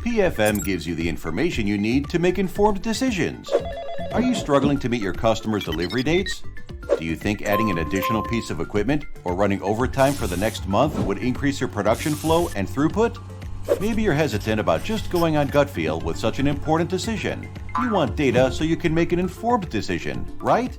PFM gives you the information you need to make informed decisions. Are you struggling to meet your customers' delivery dates? Do you think adding an additional piece of equipment or running overtime for the next month would increase your production flow and throughput? Maybe you're hesitant about just going on gut feel with such an important decision. You want data so you can make an informed decision, right?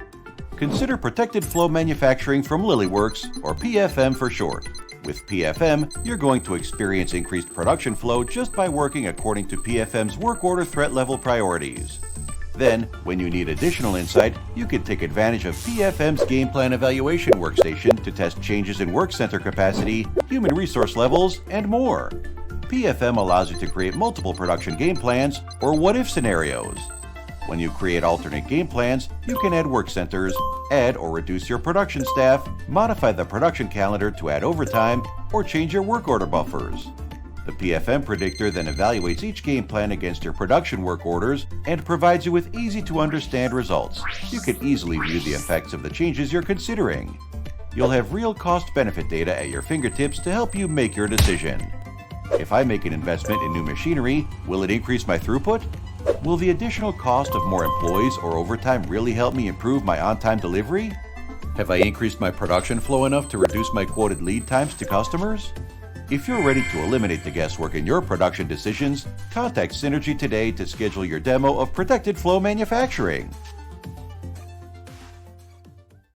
Consider Protected Flow Manufacturing from LilyWorks, or PFM for short. With PFM, you're going to experience increased production flow just by working according to PFM's work order threat level priorities. Then, when you need additional insight, you can take advantage of PFM's Game Plan Evaluation Workstation to test changes in work center capacity, human resource levels, and more. PFM allows you to create multiple production game plans or what-if scenarios. When you create alternate game plans, you can add work centers, add or reduce your production staff, modify the production calendar to add overtime, or change your work order buffers. The PFM predictor then evaluates each game plan against your production work orders and provides you with easy-to-understand results. You can easily view the effects of the changes you're considering. You'll have real cost-benefit data at your fingertips to help you make your decision. If I make an investment in new machinery, will it increase my throughput? Will the additional cost of more employees or overtime really help me improve my on-time delivery? Have I increased my production flow enough to reduce my quoted lead times to customers? If you're ready to eliminate the guesswork in your production decisions, contact Synergy today to schedule your demo of Protected Flow Manufacturing.